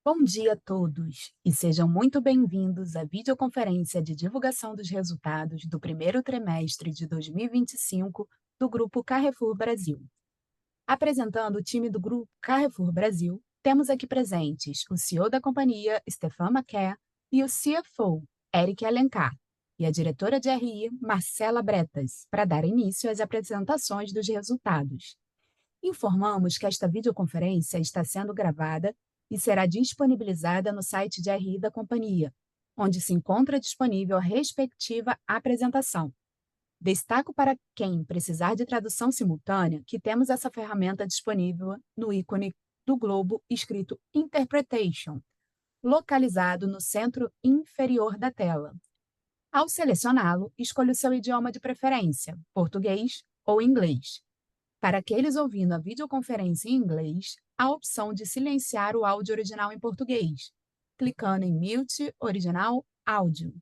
Bom dia a todos e sejam muito bem-vindos à videoconferência de divulgação dos resultados do primeiro trimestre de 2025 do Grupo Carrefour Brasil. Apresentando o time do Grupo Carrefour Brasil, temos aqui presentes o CEO da companhia, Stefan Maquet, e o CFO, Eric Alencar, e a diretora de RI, Marcela Bretas, para dar início às apresentações dos resultados. Informamos que esta videoconferência está sendo gravada e será disponibilizada no site de RI da companhia, onde se encontra disponível a respectiva apresentação. Destaco para quem precisar de tradução simultânea que temos essa ferramenta disponível no ícone do globo escrito Interpretation, localizado no centro inferior da tela. Ao selecioná-lo, escolha o seu idioma de preferência, português ou inglês. Para aqueles ouvindo a videoconferência em inglês, há a opção de silenciar o áudio original em português, clicando em Mute Original Áudio.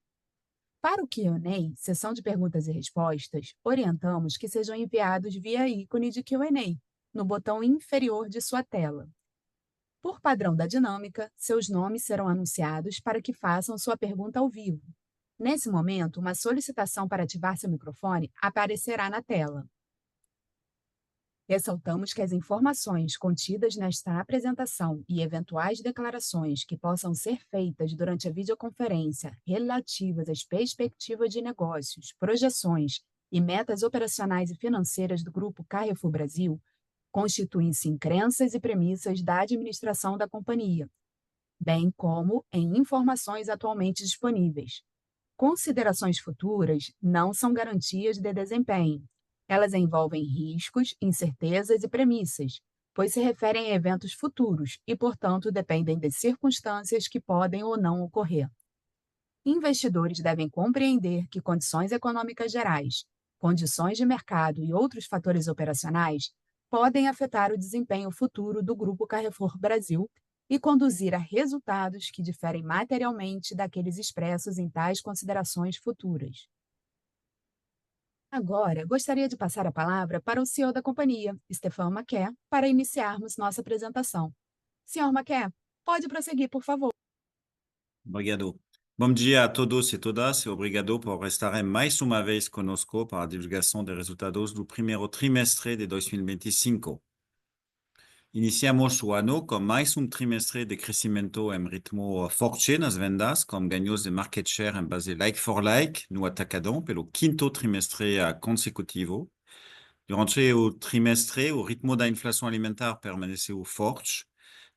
Para o Q&A, sessão de perguntas e respostas, orientamos que sejam enviados via ícone de Q&A, no botão inferior de sua tela. Por padrão da dinâmica, seus nomes serão anunciados para que façam sua pergunta ao vivo. Nesse momento, uma solicitação para ativar seu microfone aparecerá na tela. Ressaltamos que as informações contidas nesta apresentação e eventuais declarações que possam ser feitas durante a videoconferência relativas às perspectivas de negócios, projeções e metas operacionais e financeiras do Grupo Carrefour Brasil constituem-se em crenças e premissas da administração da companhia, bem como em informações atualmente disponíveis. Considerações futuras não são garantias de desempenho. Elas envolvem riscos, incertezas e premissas, pois se referem a eventos futuros e, portanto, dependem de circunstâncias que podem ou não ocorrer. Investidores devem compreender que condições econômicas gerais, condições de mercado e outros fatores operacionais podem afetar o desempenho futuro do Grupo Carrefour Brasil e conduzir a resultados que diferem materialmente daqueles expressos em tais considerações futuras. Agora, gostaria de passar a palavra para o CEO da companhia, Stefan Maquet, para iniciarmos nossa apresentação. Senhor Maquet, pode prosseguir, por favor. Obrigado. Bom dia a todos e todas e obrigado por estarem mais uma vez conosco para a divulgação dos resultados do primeiro trimestre de 2025. Iniciamos o ano com mais trimestre de crescimento em ritmo forte nas vendas, com ganhos de market share em base like-for-like no atacadão pelo quinto trimestre consecutivo. Durante o trimestre, o ritmo da inflação alimentar permaneceu forte,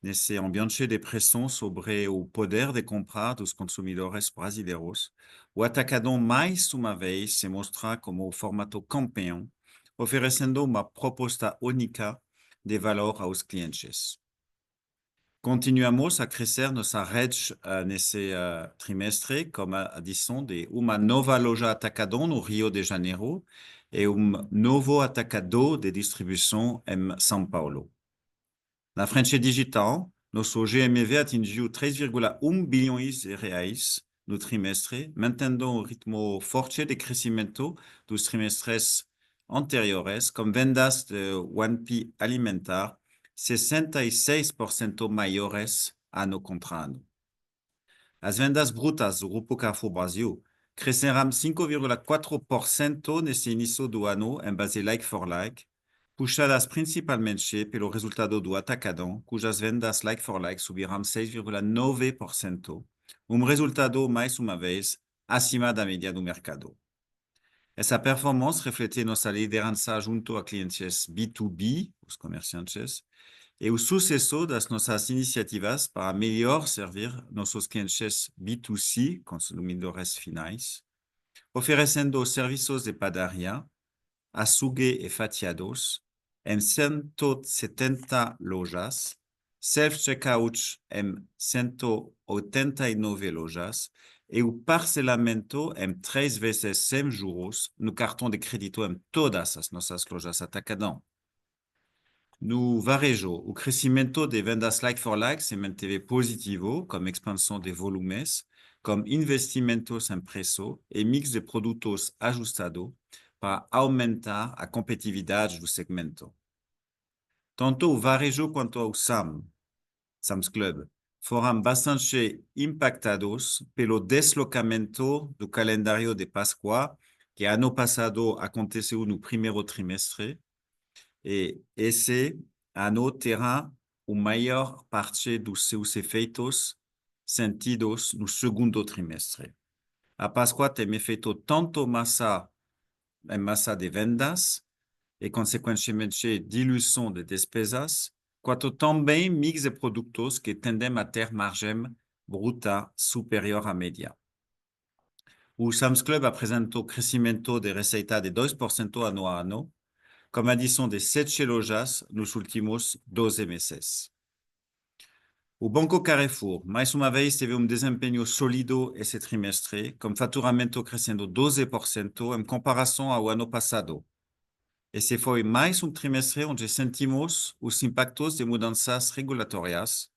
nesse ambiente de pressão sobre o poder de compra dos consumidores brasileiros. O atacadão, mais uma vez, se mostra como o formato campeão, oferecendo uma proposta única de valor aos clientes. Continuamos a crescer nossa rede nesse trimestre, com a adição de uma nova loja Atacadão no Rio de Janeiro e novo atacador de distribuição em São Paulo. Na frente digital, nosso GMV atingiu 3,1 bilhões de reais no trimestre, mantendo o ritmo forte de crescimento dos trimestres anteriores, com vendas de 1P alimentar 66% maiores ano contra ano. As vendas brutas do Grupo Carrefour Brasil crescerão 5,4% nesse início do ano em base like-for-like, puxadas principalmente pelo resultado do Atacadão, cujas vendas like-for-like subirão 6,9%, resultado, mais uma vez, acima da média do mercado. Essa performance reflete nossa liderança junto a clientes B2B, os comerciantes, e o sucesso das nossas iniciativas para melhor servir nossos clientes B2C, consumidores finais, oferecendo serviços de padaria, açougue e fatiados em 170 lojas, self-checkout em 189 lojas e o parcelamento em 3 vezes sem juros no cartão de crédito em todas as nossas lojas Atacadão. No varejo, o crescimento de vendas like-for-like se manteve positivo, com expansão de volumes, com investimentos em preço e mix de produtos ajustado para aumentar a competitividade do segmento. Tanto o varejo quanto o Sam's Club foram bastante impactados pelo deslocamento do calendário de Páscoa, que ano passado aconteceu no primeiro trimestre, e esse ano terá a maior parte dos seus efeitos sentidos no segundo trimestre. A Páscoa tem efeito tanto em massa de vendas e, consequentemente, diluição de despesas, quanto também mix de produtos que tendem a ter margem bruta superior à média. O Sam's Club apresentou crescimento de receita de 2% ano a ano, com adição de 7 lojas nos últimos 12 meses. O Banco Carrefour, mais uma vez, teve desempenho sólido esse trimestre, com faturamento crescendo 12% em comparação ao ano passado. Esse foi mais trimestre onde sentimos os impactos de mudanças regulatórias,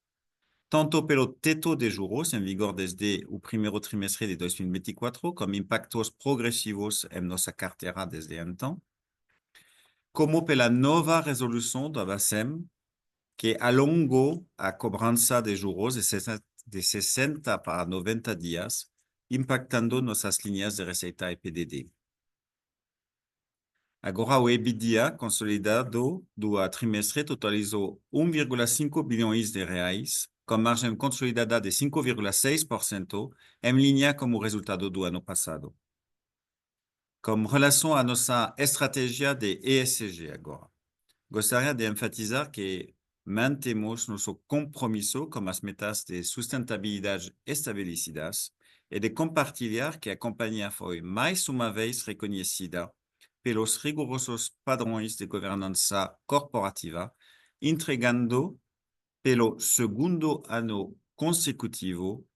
tanto pelo teto de juros em vigor desde o primeiro trimestre de 2024, como impactos progressivos em nossa carteira desde então, como pela nova resolução do ABACEM, que alongou a cobrança de juros de 60 para 90 dias, impactando nossas linhas de receita e PDD. Agora, o EBITDA consolidado do trimestre totalizou 1,5 bilhões de reais, com margem consolidada de 5,6%, em linha com o resultado do ano passado. Com relação à nossa estratégia de ESG agora, gostaria de enfatizar que mantemos nosso compromisso com as metas de sustentabilidade estabelecidas e de compartilhar que a companhia foi mais uma vez reconhecida pelos rigorosos padrões de governança corporativa, entregando pelo segundo ano consecutivo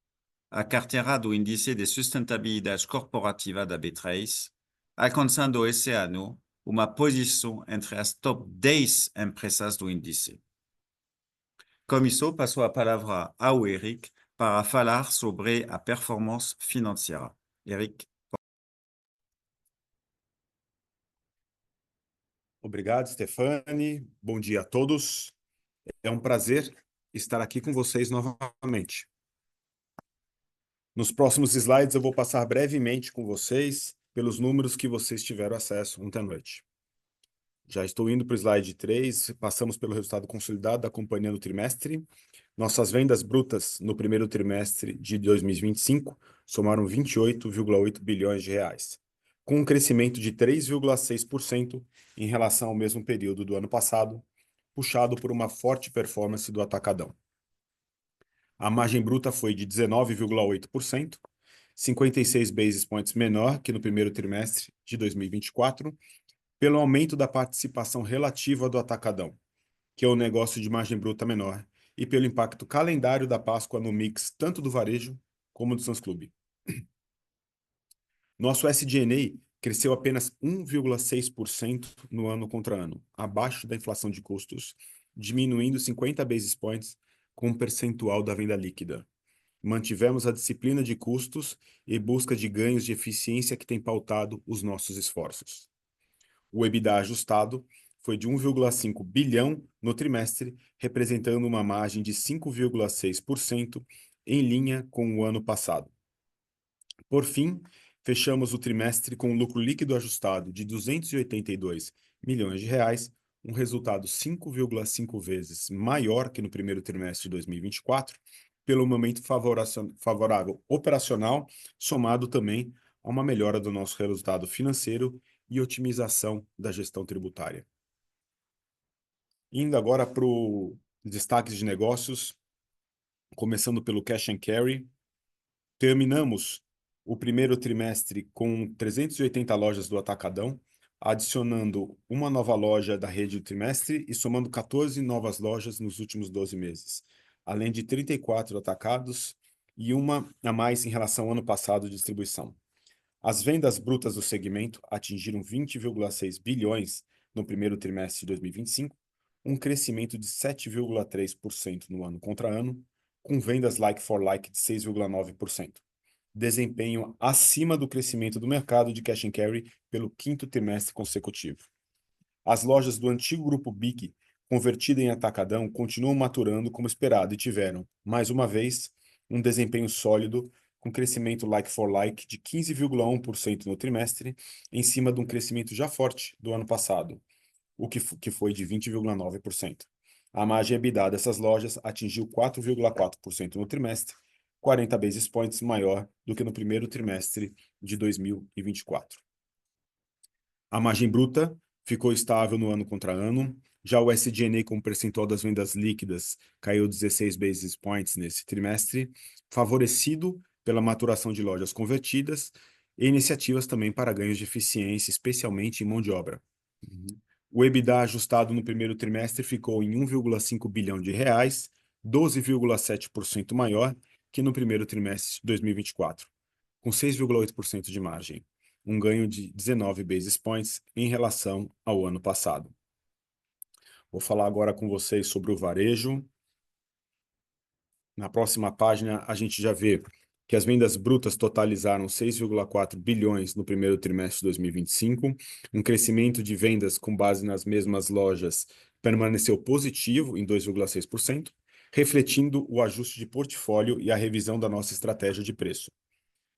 a carteira do Índice de Sustentabilidade Corporativa da B3, alcançando esse ano uma posição entre as top 10 empresas do índice. Com isso, passo a palavra ao Eric para falar sobre a performance financeira. Eric. Obrigado, Stefani. Bom dia a todos. É um prazer estar aqui com vocês novamente. Nos próximos slides, eu vou passar brevemente com vocês pelos números que vocês tiveram acesso ontem à noite. Já estou indo para o slide 3, passamos pelo resultado consolidado da companhia no trimestre. Nossas vendas brutas no primeiro trimestre de 2025 somaram 28,8 bilhões de reais, com um crescimento de 3,6% em relação ao mesmo período do ano passado, puxado por uma forte performance do atacadão. A margem bruta foi de 19,8%, 56 basis points menor que no primeiro trimestre de 2024, pelo aumento da participação relativa do atacadão, que é o negócio de margem bruta menor, e pelo impacto calendário da Páscoa no mix tanto do varejo como do Sam's Club. Nosso SG&A cresceu apenas 1,6% no ano contra ano, abaixo da inflação de custos, diminuindo 50 basis points com um percentual da venda líquida. Mantivemos a disciplina de custos e busca de ganhos de eficiência que tem pautado os nossos esforços. O EBITDA ajustado foi de 1,5 bilhão no trimestre, representando uma margem de 5,6%, em linha com o ano passado. Por fim, fechamos o trimestre com um lucro líquido ajustado de 282 milhões de reais, um resultado 5,5 vezes maior que no primeiro trimestre de 2024, pelo momento favorável operacional, somado também a uma melhora do nosso resultado financeiro e otimização da gestão tributária. Indo agora para os destaques de negócios, começando pelo Cash and Carry, terminamos o primeiro trimestre com 380 lojas do Atacadão, adicionando uma nova loja da rede do trimestre e somando 14 novas lojas nos últimos 12 meses, além de 34 atacados e uma a mais em relação ao ano passado de distribuição. As vendas brutas do segmento atingiram 20,6 bilhões no primeiro trimestre de 2025, um crescimento de 7,3% no ano contra ano, com vendas like-for-like de 6,9%. Desempenho acima do crescimento do mercado de cash and carry pelo quinto trimestre consecutivo. As lojas do antigo grupo BIG convertida em atacadão continuam maturando como esperado e tiveram, mais uma vez, um desempenho sólido, com crescimento like-for-like de 15,1% no trimestre, em cima de um crescimento já forte do ano passado, que foi de 20,9%. A margem EBITDA dessas lojas atingiu 4,4% no trimestre, 40 basis points maior do que no primeiro trimestre de 2024. A margem bruta ficou estável no ano contra ano. Já o SG&A como percentual das vendas líquidas caiu 16 basis points nesse trimestre, favorecido pela maturação de lojas convertidas e iniciativas também para ganhos de eficiência, especialmente em mão de obra. O EBITDA ajustado no primeiro trimestre ficou em 1,5 bilhão de reais, 12,7% maior que no primeiro trimestre de 2024, com 6,8% de margem, um ganho de 19 basis points em relação ao ano passado. Vou falar agora com vocês sobre o varejo. Na próxima página, a gente já vê que as vendas brutas totalizaram 6,4 bilhões no primeiro trimestre de 2025. Um crescimento de vendas com base nas mesmas lojas permaneceu positivo em 2,6%, refletindo o ajuste de portfólio e a revisão da nossa estratégia de preço.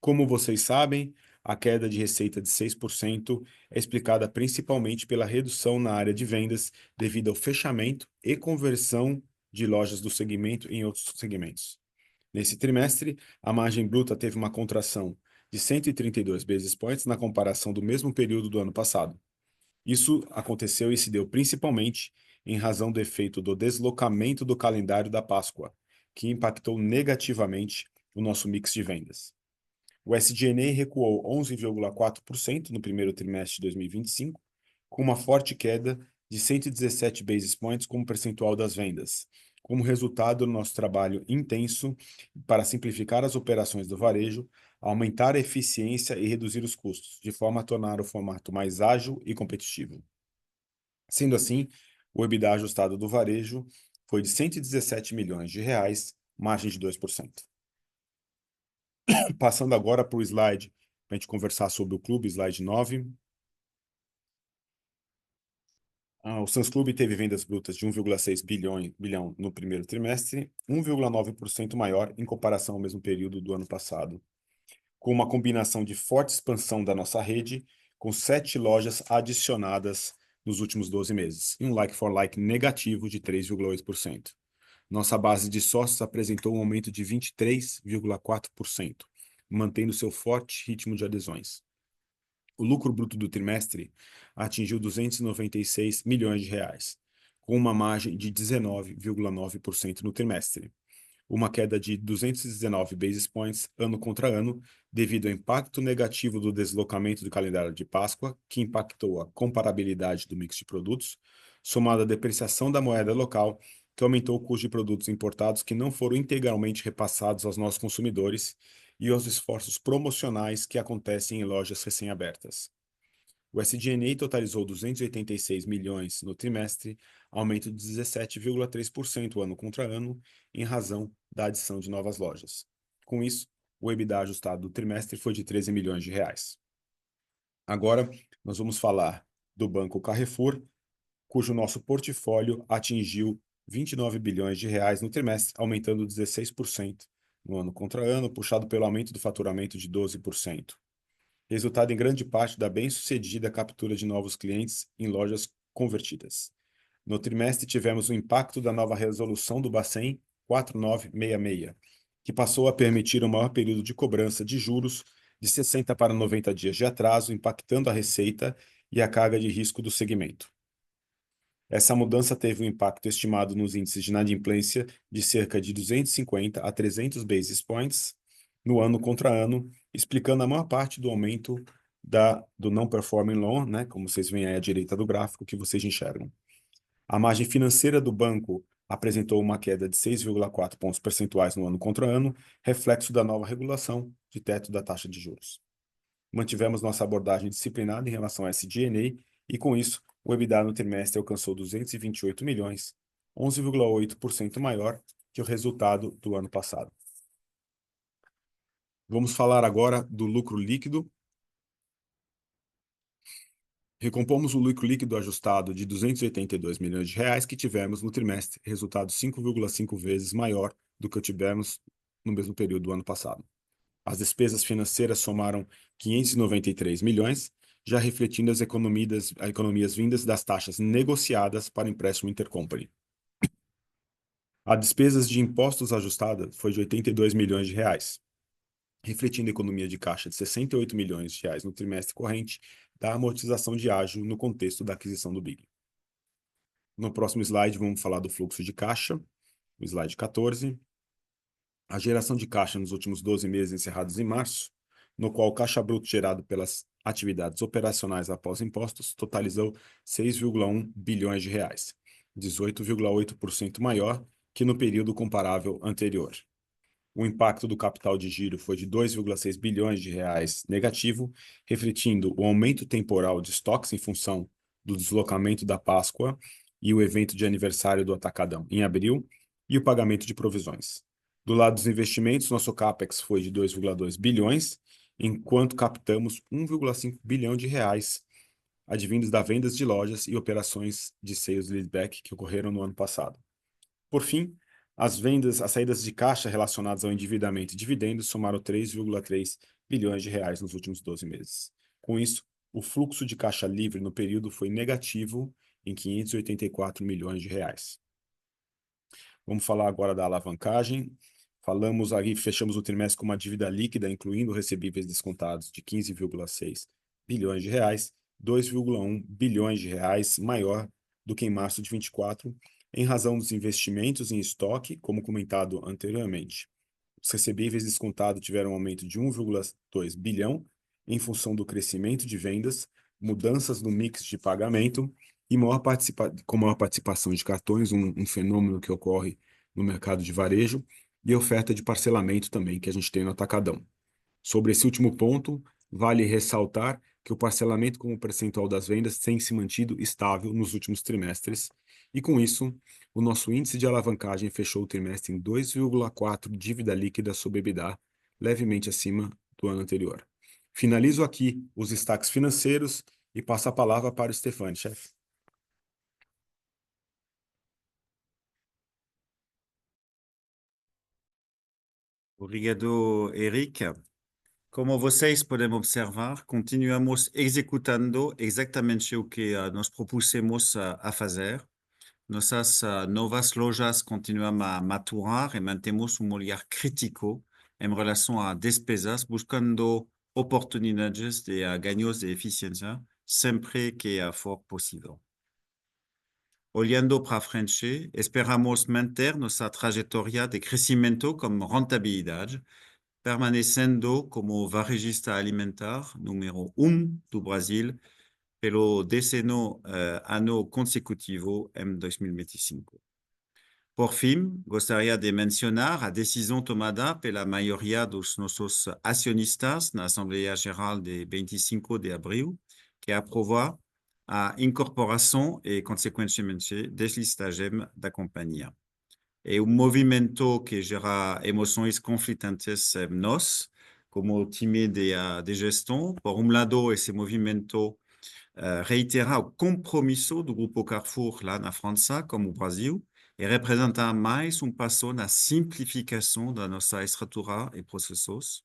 Como vocês sabem, a queda de receita de 6% é explicada principalmente pela redução na área de vendas devido ao fechamento e conversão de lojas do segmento em outros segmentos. Nesse trimestre, a margem bruta teve uma contração de 132 basis points na comparação do mesmo período do ano passado. Isso aconteceu e se deu principalmente em razão do efeito do deslocamento do calendário da Páscoa, que impactou negativamente o nosso mix de vendas. O SG&A recuou 11,4% no primeiro trimestre de 2025, com uma forte queda de 117 basis points como percentual das vendas, como resultado do nosso trabalho intenso para simplificar as operações do varejo, aumentar a eficiência e reduzir os custos, de forma a tornar o formato mais ágil e competitivo. Sendo assim, o EBITDA ajustado do varejo foi de 117 milhões de reais, margem de 2%. Passando agora para o slide, para a gente conversar sobre o clube, slide 9. O Sam's Club teve vendas brutas de 1,6 bilhão no primeiro trimestre, 1,9% maior em comparação ao mesmo período do ano passado, com uma combinação de forte expansão da nossa rede, com 7 lojas adicionadas nos últimos 12 meses, e um like-for-like negativo de 3,8%. Nossa base de sócios apresentou um aumento de 23,4%, mantendo seu forte ritmo de adesões. O lucro bruto do trimestre atingiu 296 milhões de reais, com uma margem de 19,9% no trimestre, uma queda de 219 basis points ano contra ano, devido ao impacto negativo do deslocamento do calendário de Páscoa, que impactou a comparabilidade do mix de produtos, somado à depreciação da moeda local, que aumentou o custo de produtos importados que não foram integralmente repassados aos nossos consumidores, e aos esforços promocionais que acontecem em lojas recém-abertas. O SG&A totalizou 286 milhões no trimestre, aumento de 17,3% ano contra ano, em razão da adição de novas lojas. Com isso, o EBITDA ajustado do trimestre foi de 13 milhões de reais. Agora, nós vamos falar do Banco Carrefour, cujo nosso portfólio atingiu 29 bilhões de reais no trimestre, aumentando 16% no ano contra ano, puxado pelo aumento do faturamento de 12%. Resultado em grande parte da bem-sucedida captura de novos clientes em lojas convertidas. No trimestre, tivemos o impacto da nova resolução do Bacen 4966, que passou a permitir um maior período de cobrança de juros de 60 para 90 dias de atraso, impactando a receita e a carga de risco do segmento. Essa mudança teve um impacto estimado nos índices de inadimplência de cerca de 250 a 300 basis points no ano contra ano, explicando a maior parte do aumento do non-performing loan, né, como vocês veem aí à direita do gráfico, que vocês enxergam. A margem financeira do banco apresentou uma queda de 6,4 pontos percentuais no ano contra ano, reflexo da nova regulação de teto da taxa de juros. Mantivemos nossa abordagem disciplinada em relação a SG&A e, com isso, o EBITDA no trimestre alcançou 228 milhões, 11,8% maior que o resultado do ano passado. Vamos falar agora do lucro líquido. Recompomos o lucro líquido ajustado de R$ 282 milhões que tivemos no trimestre, resultado 5,5 vezes maior do que tivemos no mesmo período do ano passado. As despesas financeiras somaram 593 milhões, já refletindo as economias vindas das taxas negociadas para empréstimo intercompany. A despesas de impostos ajustada foi de R$ 82 milhões, refletindo a economia de caixa de R$ 68 milhões no trimestre corrente da amortização de ágio no contexto da aquisição do BIG. No próximo slide, vamos falar do fluxo de caixa, o slide 14. A geração de caixa nos últimos 12 meses encerrados em março, no qual o caixa bruto gerado pelas atividades operacionais após impostos totalizou R$ 6,1 bilhões, 18,8% maior que no período comparável anterior. O impacto do capital de giro foi de R$ 2,6 bilhões negativo, refletindo o aumento temporal de estoques em função do deslocamento da Páscoa e o evento de aniversário do Atacadão em abril e o pagamento de provisões. Do lado dos investimentos, nosso CAPEX foi de 2,2 bilhões, enquanto captamos 1,5 bilhão de reais, advindos da vendas de lojas e operações de sales leaseback que ocorreram no ano passado. Por fim, as saídas de caixa relacionadas ao endividamento e dividendos somaram 3,3 bilhões de reais nos últimos 12 meses. Com isso, o fluxo de caixa livre no período foi negativo em 584 milhões de reais. Vamos falar agora da alavancagem. Falamos aí, fechamos o trimestre com uma dívida líquida, incluindo recebíveis descontados, de 15,6 bilhões de reais, 2,1 bilhões de reais maior do que em março de 24, em razão dos investimentos em estoque, como comentado anteriormente. Os recebíveis descontados tiveram um aumento de 1,2 bilhão, em função do crescimento de vendas, mudanças no mix de pagamento e com maior participação de cartões, um fenômeno que ocorre no mercado de varejo, e oferta de parcelamento também, que a gente tem no Atacadão. Sobre esse último ponto, vale ressaltar que o parcelamento como percentual das vendas tem se mantido estável nos últimos trimestres, e com isso, o nosso índice de alavancagem fechou o trimestre em 2,4 dívida líquida sobre EBITDA, levemente acima do ano anterior. Finalizo aqui os destaques financeiros e passo a palavra para o Stefan, chefe. Obrigado, Eric. Como vocês podem observar, continuamos executando exatamente o que nós propusemos a fazer. Nossas novas lojas continuam a maturar e mantemos olhar crítico em relação a despesas, buscando oportunidades de ganhos de eficiência sempre que for possível. Olhando para frente, esperamos manter nossa trajetória de crescimento com rentabilidade, permanecendo como varejista alimentar número 1 do Brasil pelo 10º ano consecutivo em 2025. Por fim, gostaria de mencionar a decisão tomada pela maioria dos nossos acionistas na Assembleia Geral de 25 de abril, que aprovou a incorporação e, consequentemente, deslistagem da companhia. É um movimento que gera emoções conflitantes em nós, como time de gestão. Por um lado, esse movimento reitera o compromisso do Grupo Carrefour lá na França, como no Brasil, e representa mais passo na simplificação da nossa estrutura e processos,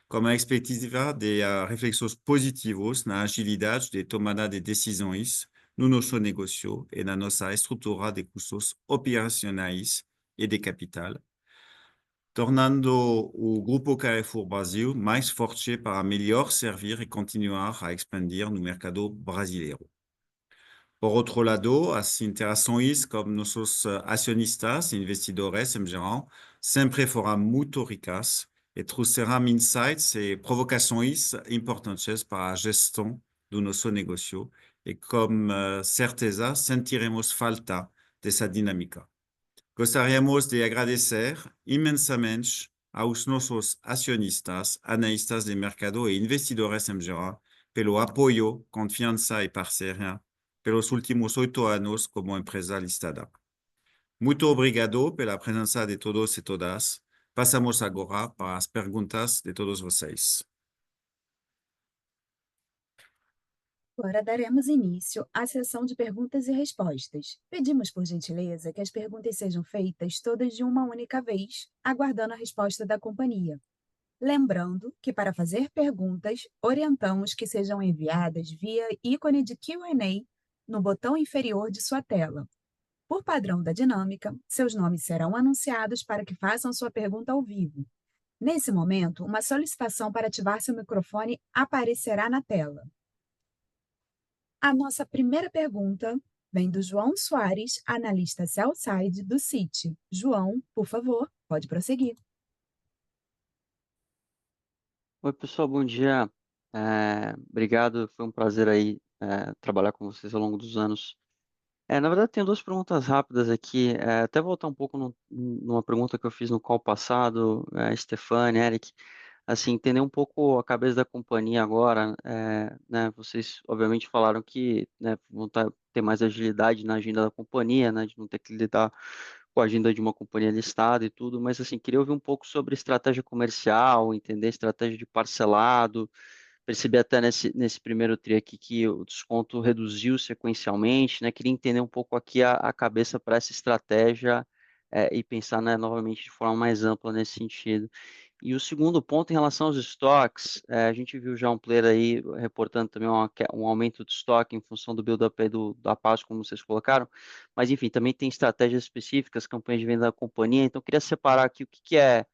com a expectativa de reflexões positivas na agilidade de tomada de decisões no nosso negócio e na nossa estrutura de custos operacionais e de capital, tornando o Grupo Carrefour Brasil mais forte para melhor servir e continuar a expandir no mercado brasileiro. Por outro lado, as interações com nossos acionistas e investidores em geral sempre foram muito ricas e trouxeram insights e provocações importantes para a gestão do nosso negócio e com certeza sentiremos falta dessa dinâmica. Gostaríamos de agradecer imensamente aos nossos acionistas, analistas de mercado e investidores em geral pelo apoio, confiança e parceria pelos últimos 8 anos como empresa listada. Muito obrigado pela presença de todos e todas. Passamos agora para as perguntas de todos vocês. Agora daremos início à sessão de perguntas e respostas. Pedimos, por gentileza, que as perguntas sejam feitas todas de uma única vez, aguardando a resposta da companhia. Lembrando que, para fazer perguntas, orientamos que sejam enviadas via ícone de Q&A no botão inferior de sua tela. Por padrão da dinâmica, seus nomes serão anunciados para que façam sua pergunta ao vivo. Nesse momento, uma solicitação para ativar seu microfone aparecerá na tela. A nossa primeira pergunta vem do João Soares, analista sell-side do Citi. João, por favor, pode prosseguir. Oi, pessoal, bom dia. Obrigado, foi um prazer aí trabalhar com vocês ao longo dos anos. Na verdade, tenho duas perguntas rápidas aqui. Até voltar um pouco numa pergunta que eu fiz no call passado, Stefane, Eric, assim, entender um pouco a cabeça da companhia agora, né? Vocês, obviamente, falaram que, né, vão ter mais agilidade na agenda da companhia, né, de não ter que lidar com a agenda de uma companhia listada e tudo, mas, assim, queria ouvir um pouco sobre estratégia comercial, entender estratégia de parcelado. Percebi até nesse primeiro tri aqui que o desconto reduziu sequencialmente, né? Queria entender um pouco aqui a cabeça para essa estratégia e pensar, né, novamente de forma mais ampla nesse sentido. E o segundo ponto em relação aos estoques, a gente viu já um player aí reportando também um aumento de estoque em função do build-up aí da Páscoa, como vocês colocaram, mas enfim, também tem estratégias específicas, campanhas de venda da companhia, então eu queria separar aqui o que é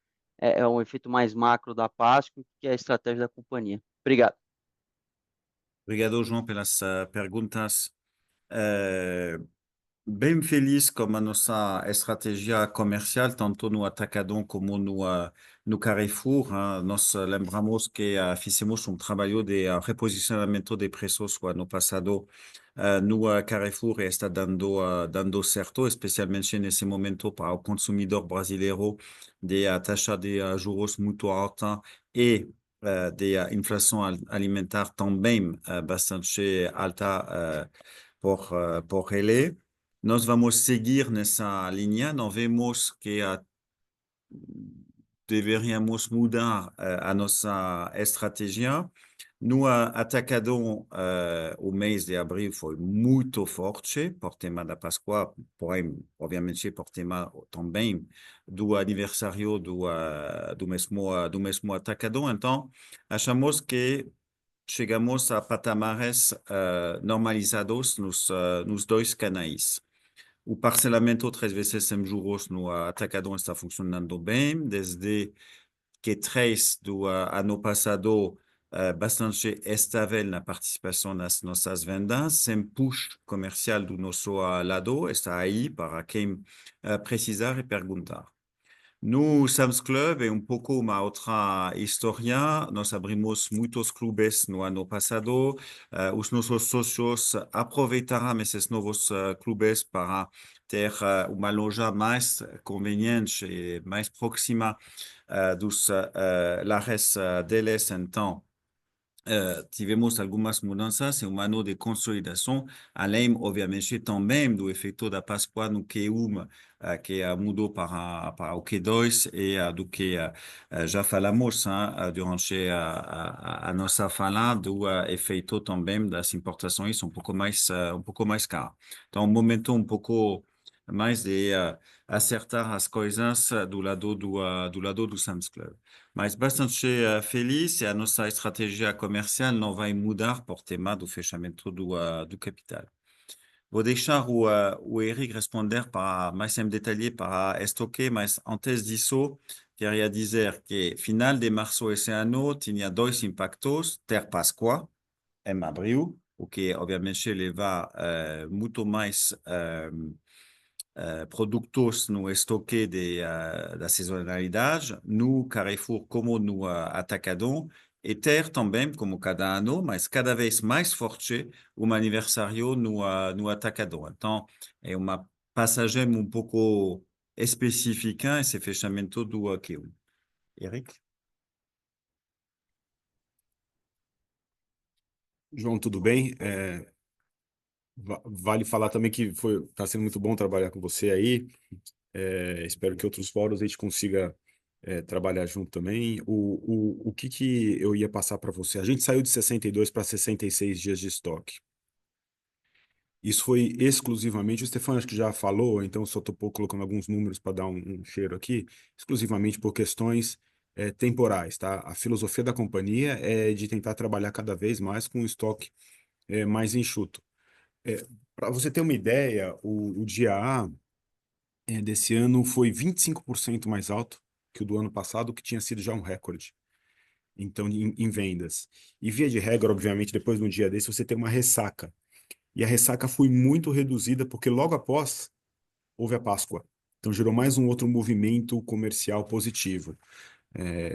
um efeito mais macro da Páscoa e o que é a estratégia da companhia. Obrigado. Obrigado, João, pelas perguntas. Eh, Bem feliz com a nossa estratégia comercial, tanto no Atacadão como no Carrefour. Nós lembramos que fizemos trabalho de reposicionamento de preços o ano passado no Carrefour e está dando certo, especialmente nesse momento para o consumidor brasileiro de taxa de juros muito alta e de inflação alimentar também bastante alta por ele. Nós vamos seguir nessa linha. Nós vemos que deveríamos mudar a nossa estratégia. No Atacadão, o mês de abril foi muito forte por tema da Páscoa, porém, obviamente, por tema também do aniversário do mesmo Atacadão. Então, achamos que chegamos a patamares normalizados nos dois canais. O parcelamento 3 vezes sem juros no Atacadão está funcionando bem, desde que 3 do ano passado, bastante estável na participação nas nossas vendas, sem push comercial do nosso lado, está aí para quem precisar e perguntar. No Sam's Club é pouco uma outra história. Nós abrimos muitos clubes no ano passado. Os nossos sócios aproveitaram esses novos clubes para ter uma loja mais conveniente e mais próxima dos lares deles. Então, tivemos algumas mudanças e ano de consolidação, além, obviamente, também do efeito da Páscoa no Q1, que mudou para o Q2 e do que já falamos durante a nossa fala do efeito também das importações um pouco mais caras. Então, um momento um pouco mais de acertar as coisas do lado do Sam's Club. Mas bastante feliz e a nossa estratégia comercial não vai mudar por tema do fechamento do capital. Vou deixar o Eric responder para mais em detalhe para estoque, mas antes disso, queria dizer que final de março esse ano tinha dois impactos, ter Páscoa em abril, o que obviamente leva muito mais produtos no estoque da sazonalidade, no Carrefour como no Atacadão, e ter também, como cada ano, mas cada vez mais forte, aniversário no Atacadão. Então, é uma passagem um pouco específica, esse fechamento do Q1. Eric? João, tudo bem? Vale falar também que está sendo muito bom trabalhar com você aí. Espero que outros fóruns a gente consiga trabalhar junto também. O que eu ia passar para você? A gente saiu de 62 para 66 dias de estoque. Isso foi exclusivamente, o Stefano acho que já falou, então só estou colocando alguns números para dar um cheiro aqui, exclusivamente por questões temporais, tá? A filosofia da companhia é de tentar trabalhar cada vez mais com um estoque mais enxuto. Para você ter uma ideia, o dia A desse ano foi 25% mais alto que o do ano passado, que tinha sido já um recorde. Então, em vendas. E via de regra, obviamente, depois de um dia desse, você tem uma ressaca. E a ressaca foi muito reduzida porque logo após houve a Páscoa. Então gerou mais um outro movimento comercial positivo.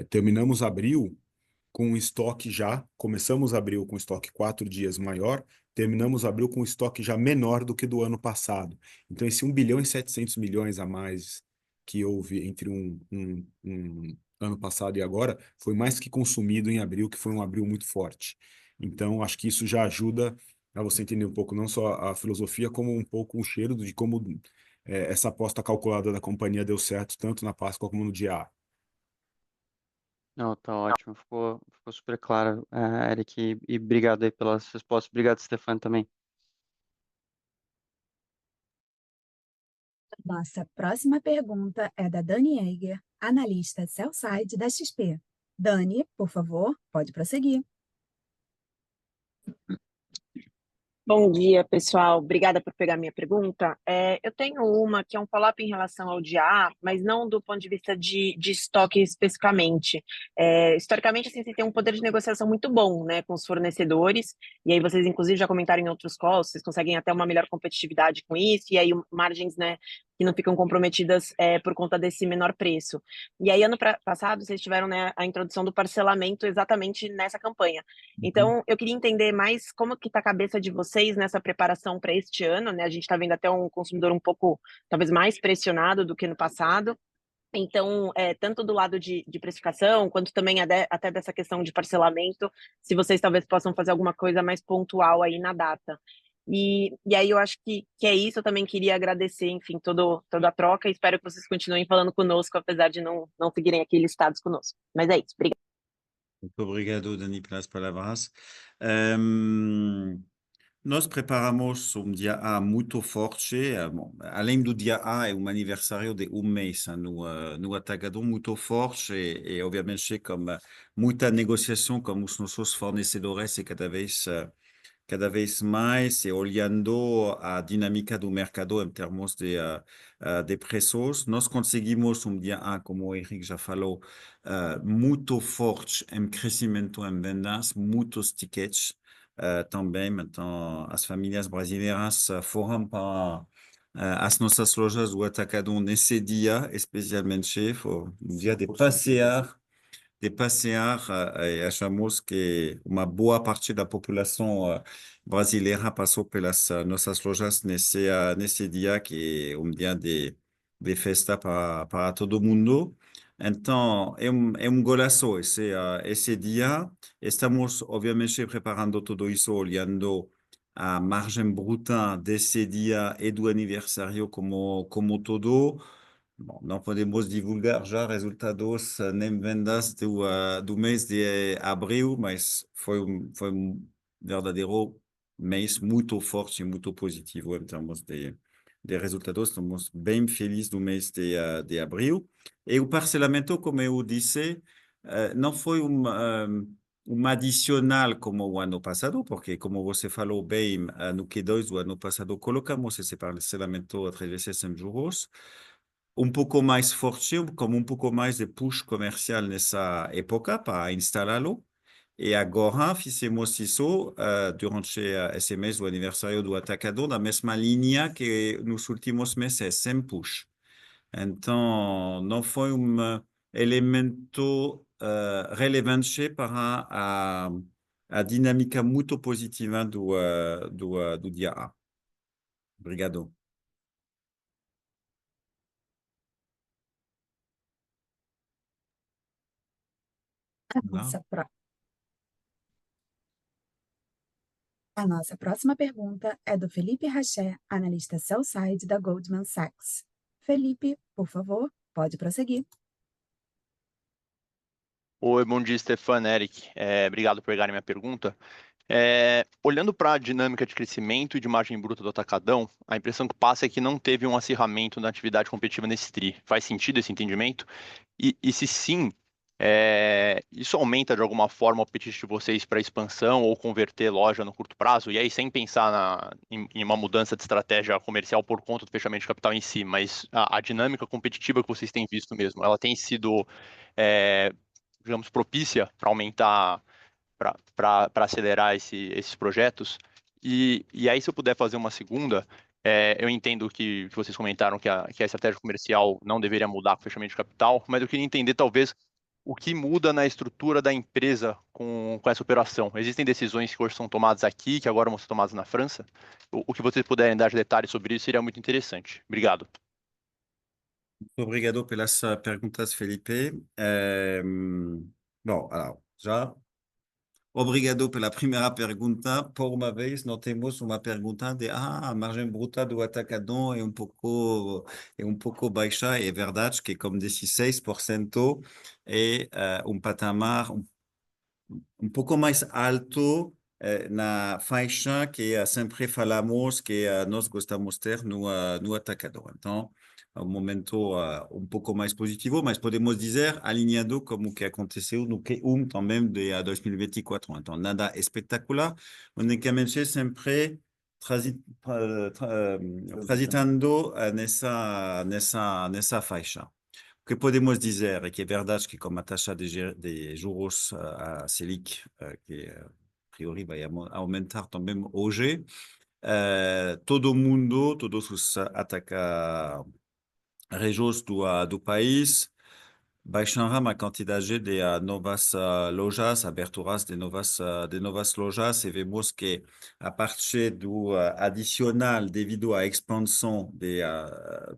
Terminamos abril com um estoque começamos abril com estoque 4 dias maior, terminamos abril com estoque já menor do que do ano passado. Então esse 1 bilhão e 700 milhões a mais que houve entre um ano passado e agora foi mais que consumido em abril, que foi um abril muito forte. Então acho que isso já ajuda a você entender um pouco não só a filosofia, como um pouco o cheiro de como essa aposta calculada da companhia deu certo tanto na Páscoa como no dia A. Não, tá ótimo, ficou super claro, Eric, e obrigado aí pelas respostas. Obrigado, Stefano, também. Nossa próxima pergunta é da Dani Eiger, analista sell-side da XP. Dani, por favor, pode prosseguir. Bom dia, pessoal. Obrigada por pegar minha pergunta. Eu tenho uma que é um follow-up em relação ao dia A, mas não do ponto de vista de estoque especificamente. Historicamente, assim, vocês têm um poder de negociação muito bom, né, com os fornecedores, e aí vocês, inclusive, já comentaram em outros calls, vocês conseguem até uma melhor competitividade com isso, e aí margens, né, que não ficam comprometidas por conta desse menor preço. E aí, ano passado, vocês tiveram, né, a introdução do parcelamento exatamente nessa campanha. Então, eu queria entender mais como que está a cabeça de vocês nessa preparação para este ano, né? A gente está vendo até um consumidor um pouco, talvez, mais pressionado do que no passado. Então, tanto do lado de precificação, quanto também até dessa questão de parcelamento, se vocês talvez possam fazer alguma coisa mais pontual aí na data. E aí eu acho que é isso, eu também queria agradecer, enfim, toda a troca, e espero que vocês continuem falando conosco, apesar de não seguirem aqui listados conosco. Mas é isso, obrigada. Muito obrigado, Dani, pelas palavras. Nós preparamos dia A muito forte. Bom, além do dia A, é aniversário de mês no Atacadão muito forte e obviamente, com muita negociação com os nossos fornecedores e cada vez mais e olhando a dinâmica do mercado em termos de preços. Nós conseguimos dia A, como o Henrique já falou, muito forte em crescimento em vendas, muitos tickets também. Então, as famílias brasileiras foram para as nossas lojas do Atacadão nesse dia, especialmente, foi um dia de passear e achamos que uma boa parte da população brasileira passou pelas nossas lojas nesse dia, que é um dia de festa para todo mundo. Então, é um golaço esse dia. Estamos, obviamente, preparando tudo isso, olhando a margem bruta desse dia e do aniversário como todo. Bom, não podemos divulgar já resultados nem vendas do mês de abril, mas foi verdadeiro mês muito forte e muito positivo em termos de resultados. Estamos bem felizes do mês de abril. E o parcelamento, como eu disse, não foi uma adicional como o ano passado, porque, como você falou bem, no Q2 do ano passado, colocamos esse parcelamento a 3 vezes em juros. Um pouco mais forte, como um pouco mais de push comercial nessa época para instalá-lo. E agora fizemos isso durante esse mês do aniversário do Atacadão, na mesma linha que nos últimos meses, sem push. Então, não foi elemento relevante para a dinâmica muito positiva do dia A. Obrigado. A nossa próxima pergunta é do Felipe Rachet, analista sell-side da Goldman Sachs. Felipe, por favor, pode prosseguir. Oi, bom dia, Stefan, Eric. Obrigado por pegarem minha pergunta. Olhando para a dinâmica de crescimento e de margem bruta do Atacadão, a impressão que passa é que não teve um acirramento na atividade competitiva nesse TRI. Faz sentido esse entendimento? E se sim, isso aumenta de alguma forma o apetite de vocês para expansão ou converter loja no curto prazo? E aí, sem pensar em uma mudança de estratégia comercial por conta do fechamento de capital em si, mas a dinâmica competitiva que vocês têm visto mesmo, ela tem sido, é, digamos, propícia para aumentar, para acelerar esses projetos? E aí, se eu puder fazer uma segunda, eu entendo que vocês comentaram que a estratégia comercial não deveria mudar com o fechamento de capital, mas eu queria entender, talvez, o que muda na estrutura da empresa com essa operação. Existem decisões que hoje são tomadas aqui, que agora vão ser tomadas na França? O que vocês puderem dar de detalhes sobre isso seria muito interessante. Obrigado. Obrigado pelas perguntas, Felipe. Bom, alors, já. Obrigado pela primeira pergunta. Por uma vez, não temos uma pergunta de a margem bruta do Atacadão é um pouco baixa. É verdade que, como disse, 6% é patamar pouco mais alto na faixa que sempre falamos que nós gostamos de ter no Atacadão. Então, um momento pouco mais positivo, mas podemos dizer alinhado como que aconteceu no Q1 também de 2024. Então, nada espetacular, unicamente sempre transitando nessa faixa. O que podemos dizer é que é verdade que com a taxa de juros a Selic, que a priori vai aumentar também hoje, todo mundo, todos os ataca-rejos do país, baixará a quantidade de novas lojas, aberturas de novas lojas, e vemos que a partir do adicional devido à expansão de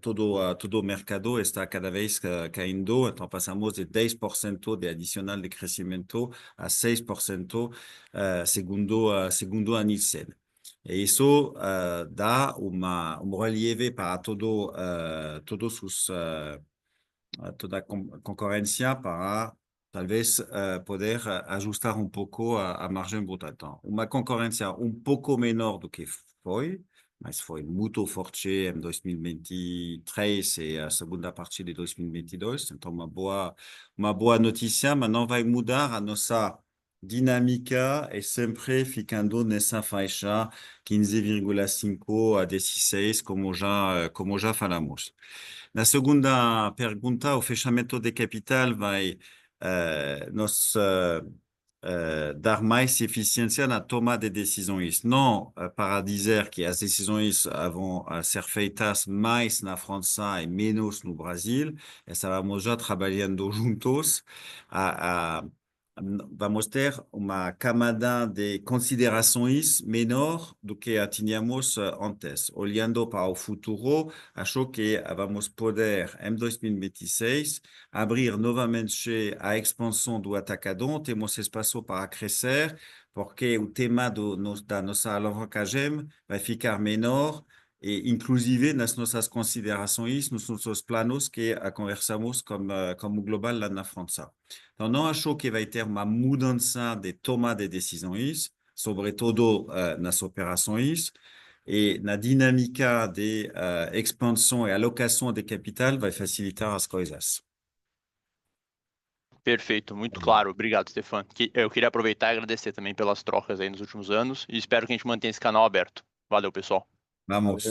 todo o mercado está cada vez caindo, então passamos de 10% de adicional de crescimento a 6% segundo a Nielsen. E isso dá relieve para todos os toda a concorrência para talvez poder ajustar pouco a margem bruta. Então, uma concorrência pouco menor do que foi, mas foi muito forte em 2023 e a segunda parte de 2022. Então, uma boa notícia, mas não vai mudar a nossa dinâmica é sempre ficando nessa faixa 15,5 a 16, como já falamos. Na segunda pergunta, o fechamento de capital vai nos dar mais eficiência na toma de decisões. Não para dizer que as decisões vão ser feitas mais na França e menos no Brasil. Estamos já trabalhando juntos. Vamos ter uma camada de considerações menor do que tínhamos antes. Olhando para o futuro, acho que vamos poder, em 2026, abrir novamente a expansão do Atacadão. Temos espaço para crescer, porque o tema da nossa alavancagem vai ficar menor, e inclusive nas nossas considerações, nos nossos planos que conversamos como global lá na França. Então, não acho que vai ter uma mudança de toma de decisões, sobretudo nas operações, e na dinâmica de expansão e alocação de capital vai facilitar as coisas. Perfeito, muito claro. Obrigado, Stefan. Eu queria aproveitar e agradecer também pelas trocas aí nos últimos anos e espero que a gente mantenha esse canal aberto. Valeu, pessoal. Vamos.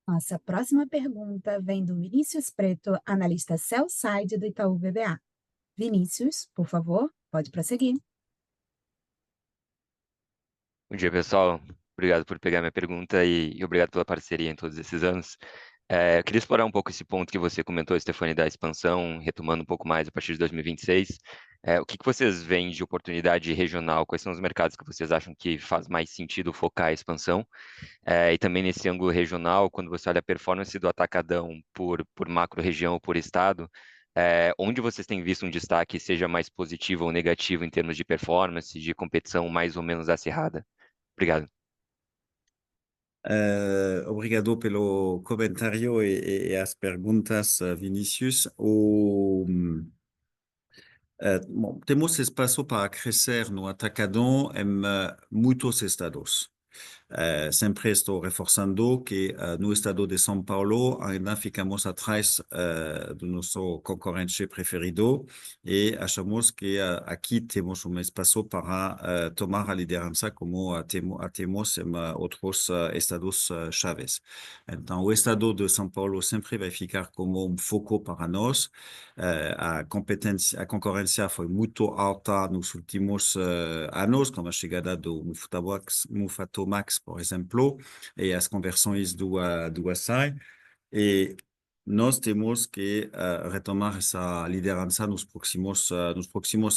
Nossa próxima pergunta vem do Vinícius Preto, analista sell-side do Itaú BBA. Vinícius, por favor, pode prosseguir. Bom dia, pessoal. Obrigado por pegar minha pergunta e obrigado pela parceria em todos esses anos. Eu queria explorar um pouco esse ponto que você comentou, Stefane, da expansão, retomando um pouco mais a partir de 2026. O que vocês veem de oportunidade regional? Quais são os mercados que vocês acham que faz mais sentido focar a expansão? E também nesse ângulo regional, quando você olha a performance do Atacadão por macro-região ou por estado, onde vocês têm visto um destaque, seja mais positivo ou negativo em termos de performance, de competição mais ou menos acirrada? Obrigado. Obrigado pelo comentário e as perguntas, Vinícius. Bom, temos espaço para crescer no atacadão em muitos estados. Sempre estou reforçando que no estado de São Paulo ainda ficamos atrás do nosso concorrente preferido e achamos que aqui temos espaço para tomar a liderança como temos em outros estados chaves. Então, o estado de São Paulo sempre vai ficar como foco para nós. A concorrência foi muito alta nos últimos anos, com a chegada do Mufatomax, por exemplo, e as conversões do Açaí. E nós temos que retomar essa liderança nos próximos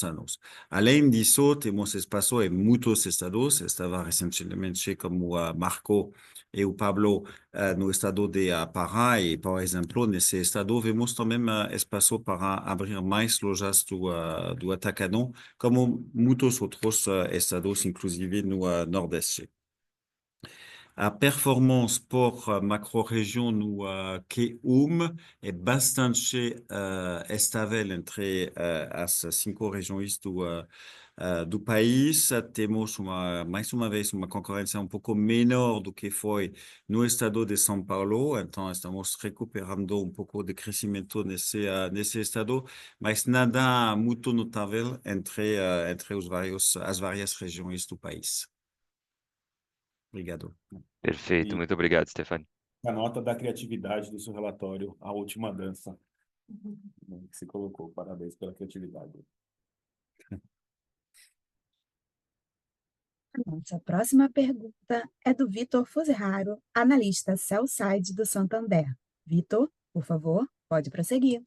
anos. Além disso, temos espaço em muitos estados. Estava recentemente, como Marco e o Pablo, no estado de Pará. E, por exemplo, nesse estado, vemos também espaço para abrir mais lojas do Atacadão, como muitos outros estados, inclusive no Nordeste. A performance por macro-região no Q1 é bastante estável entre as 5 regiões do país. Temos mais uma vez uma concorrência um pouco menor do que foi no estado de São Paulo, então estamos recuperando um pouco de crescimento nesse estado, mas nada muito notável entre as várias regiões do país. Obrigado. Perfeito, E muito obrigado, Stefani. a nota da criatividade do seu relatório, a última dança, né, que você colocou. Parabéns pela criatividade. Nossa próxima pergunta é do Vitor Fuziharo, analista sell-side do Santander. Vitor, por favor, pode prosseguir.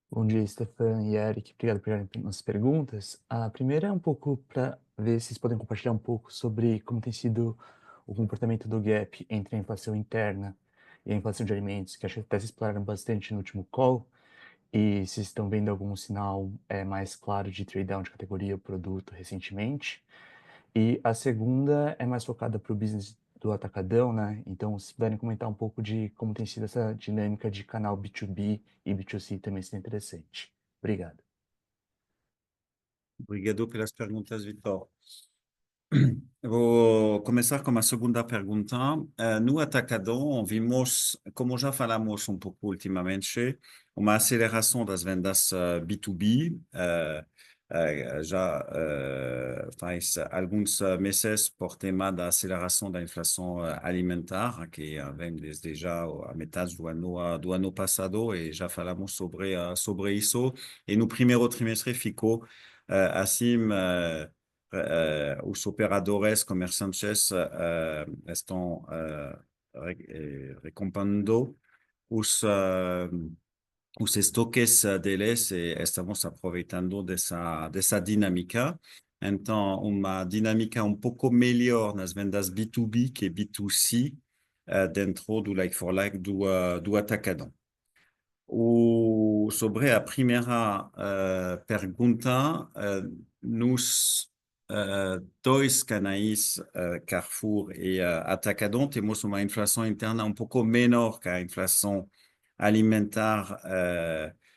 Bom dia, Stefan e Eric. Obrigado por as perguntas. A primeira é um pouco para ver se vocês podem compartilhar um pouco sobre como tem sido o comportamento do gap entre a inflação interna e a inflação de alimentos, que acho que até vocês exploraram bastante no último call, e se estão vendo algum sinal mais claro de trade-down de categoria ou produto recentemente. E a segunda é mais focada para o business do atacadão, né? Então, se puderem comentar um pouco de como tem sido essa dinâmica de canal B2B e B2C também seria interessante. Obrigado. Obrigado pelas perguntas, Vitor. Eu vou começar com a segunda pergunta. No atacadão, vimos, como já falamos um pouco ultimamente, uma aceleração das vendas B2B. Já faz alguns meses por tema da aceleração da inflação alimentar, que vem desde já a metade do ano passado, e já falamos sobre isso. E no primeiro trimestre ficou acima. Os operadores comerciantes estão recomprando os estoques deles e estamos aproveitando dessa dinâmica. Então, uma dinâmica um pouco melhor nas vendas B2B que B2C dentro do like-for-like do atacadão. Sobre a primeira pergunta, nos dois canais, Carrefour e Atacadão, temos uma inflação interna um pouco menor que a inflação alimentar,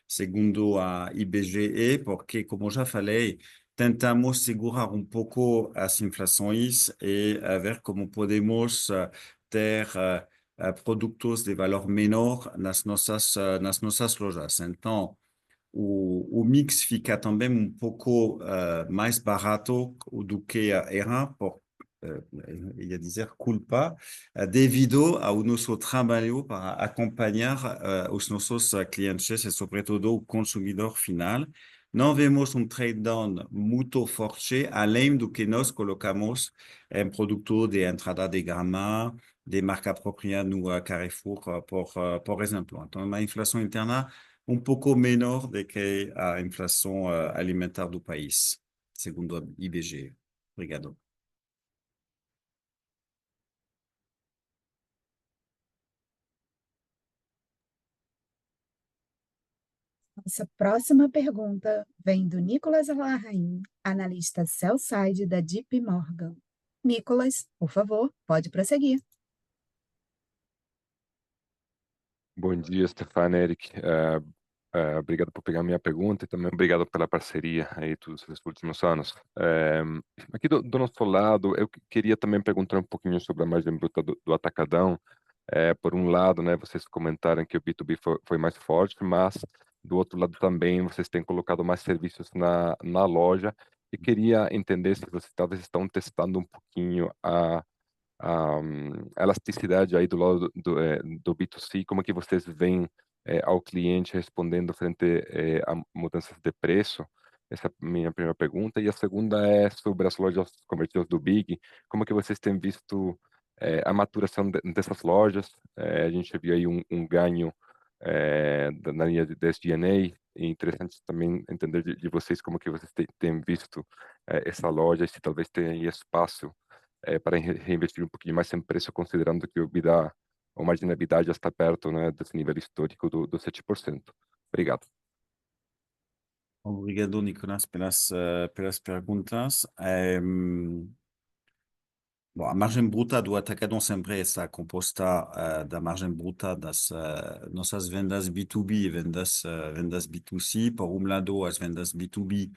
segundo a IBGE, porque, como já falei, tentamos segurar um pouco as inflações e ver como podemos ter produtos de valor menor nas nossas lojas. Então, o mix fica também um pouco mais barato do que era, por ia dizer culpa, devido ao nosso trabalho para acompanhar os nossos clientes e, sobretudo, o consumidor final. Não vemos trade down muito forte, além do que nós colocamos em produto de entrada de gama, de marca própria no Carrefour, por exemplo. Então, uma inflação interna um pouco menor do que a inflação alimentar do país, segundo a IBGE. Obrigado. Nossa próxima pergunta vem do Nicolas Larraín, analista sell-side da JP Morgan. Nicolas, por favor, pode prosseguir. Bom dia, Stefano, Eric. Obrigado por pegar minha pergunta e também obrigado pela parceria aí todos esses últimos anos. Aqui do nosso lado, eu queria também perguntar um pouquinho sobre a margem bruta do Atacadão. Por um lado, né, vocês comentaram que o B2B foi mais forte, mas do outro lado também vocês têm colocado mais serviços na loja e queria entender se vocês talvez estão testando um pouquinho a elasticidade aí do lado do B2C, como que vocês veem ao cliente respondendo frente a mudanças de preço? Essa é a minha primeira pergunta. E a segunda é sobre as lojas convertidas do Big. Como que vocês têm visto a maturação dessas lojas? A gente viu aí um ganho na linha de SG&A. E interessante também entender de vocês como que vocês têm visto essa loja e se talvez tenha aí espaço para reinvestir um pouquinho mais em preço, considerando que o EBITDA, a marginalidade já está perto, né, desse nível histórico do 7%. Obrigado. Obrigado, Nicolas, pelas perguntas. Bom, a margem bruta do Atacadão sempre está composta da margem bruta das nossas vendas B2B e vendas B2C. Por um lado, as vendas B2B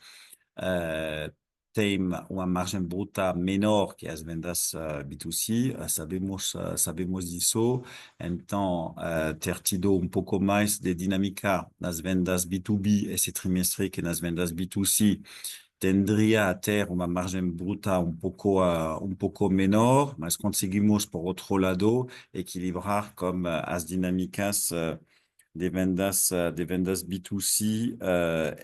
têm uma margem bruta menor que as vendas B2C, sabemos disso. Então, ter tido um pouco mais de dinâmica nas vendas B2B esse trimestre que nas vendas B2C tendría a ter uma margem bruta um pouco menor, mas conseguimos, por outro lado, equilibrar com as dinâmicas de vendas B2C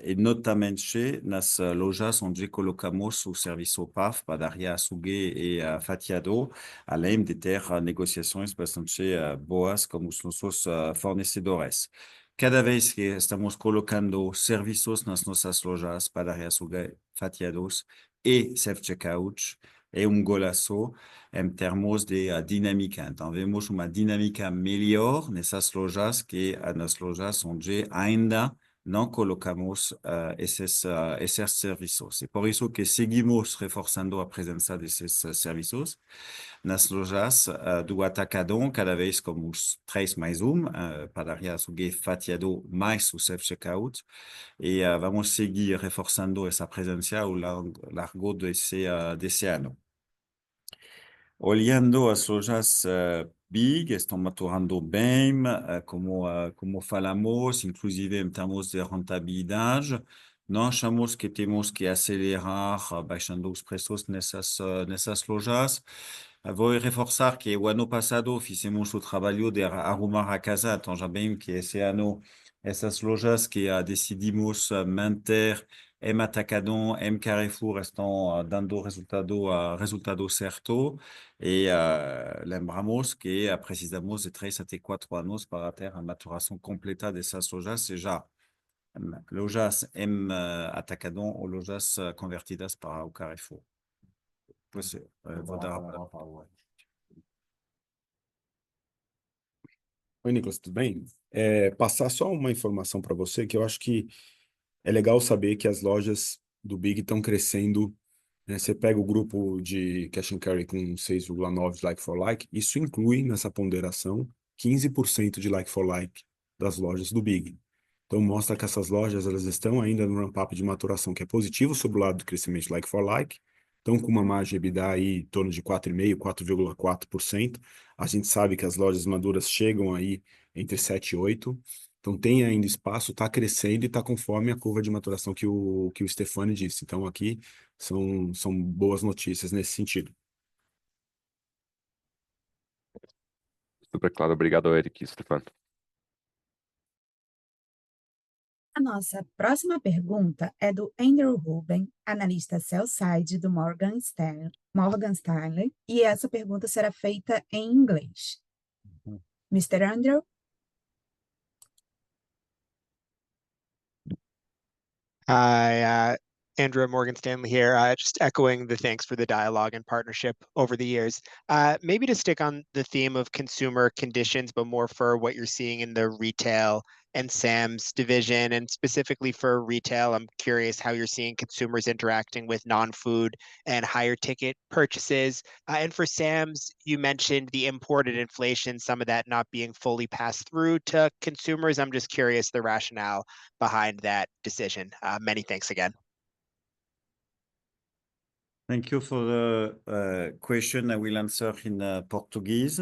e notamente nas lojas onde colocamos o serviço PAF, padaria, açougue e fatiado, além de ter negociações bastante boas com os nossos fornecedores. Cada vez que estamos colocando serviços nas nossas lojas, padaria, açougue, fatiados e self-checkout, é golaço em termos de dinâmica. Então, vemos uma dinâmica melhor nessas lojas que nas lojas onde ainda não colocamos esses serviços. E por isso que seguimos reforçando a presença desses serviços nas lojas do Atacadão, cada vez como os 3+1, padaria, açougue, fatiado, mais o self-checkout. E vamos seguir reforçando essa presença ao largo desse ano. Olhando as lojas Big, estão maturando bem, como falamos, inclusive em termos de rentabilidade. Não achamos que temos que acelerar baixando os preços nessas lojas. Vou reforçar que o ano passado fizemos o trabalho de arrumar a casa, então já bem que esse ano essas lojas que decidimos manter em Atacadão, em Carrefour, estão dando resultado certo. E lembramos que precisamos de 3 até 4 anos para ter a maturação completa dessas lojas, seja lojas em Atacadão ou lojas convertidas para o Carrefour. Vou dar a palavra. Oi, Nicolas, tudo bem? Passar só uma informação para você, que eu acho que é legal saber que as lojas do Big estão crescendo, né? Você pega o grupo de Cash and Carry com 6,9 de like for like, isso inclui nessa ponderação 15% de like for like das lojas do Big. Então mostra que essas lojas elas estão ainda no ramp-up de maturação que é positivo sobre o lado do crescimento de like for like, estão com uma margem EBITDA aí em torno de 4,5%, 4,4%. A gente sabe que as lojas maduras chegam aí entre 7 e 8%. Então tem ainda espaço, está crescendo e está conforme a curva de maturação que o Stefano disse. Então aqui são boas notícias nesse sentido. Super claro. Obrigado, Eric e Stefano. A nossa próxima pergunta é do Andrew Ruben, analista sell-side do Morgan Stanley, e essa pergunta será feita em inglês. Mr. Andrew? Hi, Andrew at Morgan Stanley here. Just echoing the thanks for the dialogue and partnership over the years. Maybe to stick on the theme of consumer conditions, but more for what you're seeing in the retail and Sam's division, and specifically for retail, I'm curious how you're seeing consumers interacting with non-food and higher ticket purchases. And for Sam's, you mentioned the imported inflation, some of that not being fully passed through to consumers. I'm just curious the rationale behind that decision. Many thanks again. Thank you for the question. I will answer in Portuguese.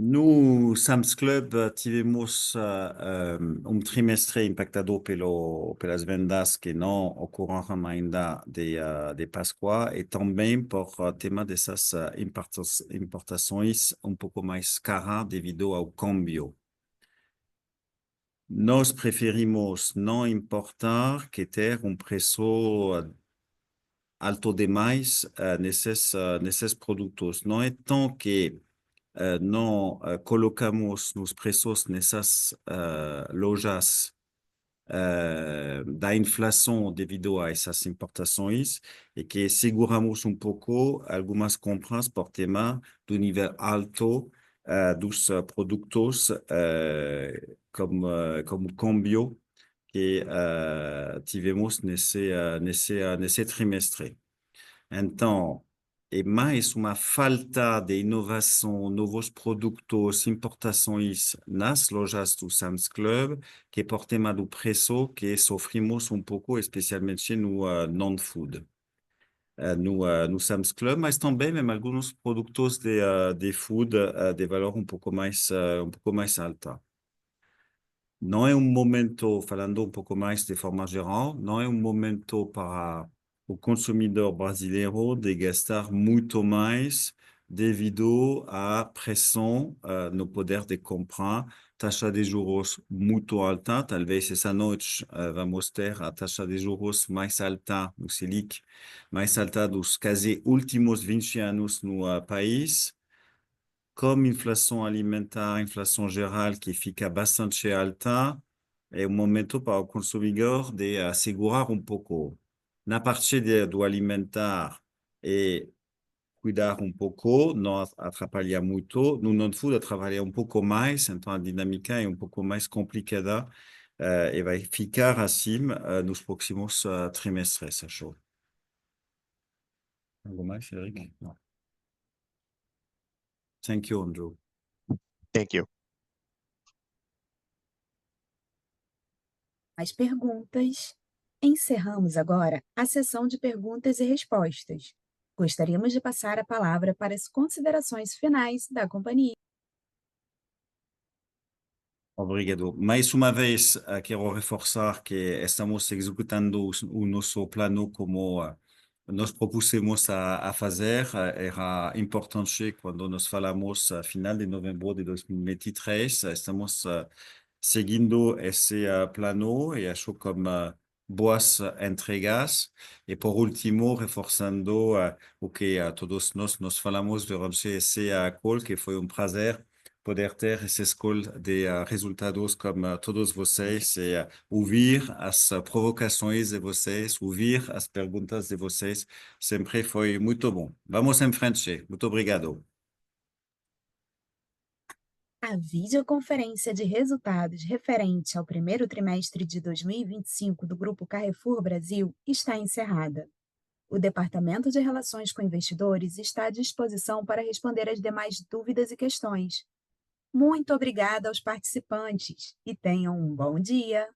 No Sam's Club tivemos trimestre impactado pelas vendas que não ocorreram ainda de Páscoa e também por tema dessas importações pouco mais caras devido ao câmbio. Nós preferimos não importar que ter preço alto demais nesses produtos. Não é tão que não colocamos nos preços nessas lojas da inflação devido a essas importações e que seguramos pouco algumas compras por tema do nível alto dos produtos como câmbio que tivemos nesse trimestre. Então, é mais uma falta de inovação, novos produtos, importações nas lojas do Sam's Club, que por tema do preço que sofrimos pouco, especialmente no non-food. No Sam's Club, mas também mesmo alguns produtos de food de valor pouco mais alta. Não é momento, falando pouco mais de forma geral, não é momento para o consumidor brasileiro de gastar muito mais devido à pressão no poder de compra, taxa de juros muito alta. Talvez essa noite vamos ter a taxa de juros mais alta, no Selic, mais alta dos quase últimos 20 anos no país. Como inflação alimentar, inflação geral que fica bastante alta, é o momento para o consumidor de assegurar pouco. Na parte do alimentar e cuidar pouco, não atrapalhar muito. No non-food, atrapalhar pouco mais, então a dinâmica é pouco mais complicada e vai ficar assim nos próximos trimestres, acho. Algo mais, Eric? Não. Thank you, Andrew. Thank you. As perguntas. Encerramos agora a sessão de perguntas e respostas. Gostaríamos de passar a palavra para as considerações finais da companhia. Obrigado. Mais uma vez, quero reforçar que estamos executando o nosso plano como nós propusemos a fazer. Era importante quando nós falamos final de novembro de 2023. Estamos seguindo esse plano e acho como boas entregas. E por último, reforçando o que todos nós falamos durante esse call, que foi prazer poder ter esse call de resultados como todos vocês e ouvir as provocações de vocês, ouvir as perguntas de vocês, sempre foi muito bom. Vamos em frente. Muito obrigado. A videoconferência de resultados referente ao primeiro trimestre de 2025 do Grupo Carrefour Brasil está encerrada. O Departamento de Relações com Investidores está à disposição para responder as demais dúvidas e questões. Muito obrigada aos participantes e tenham um bom dia!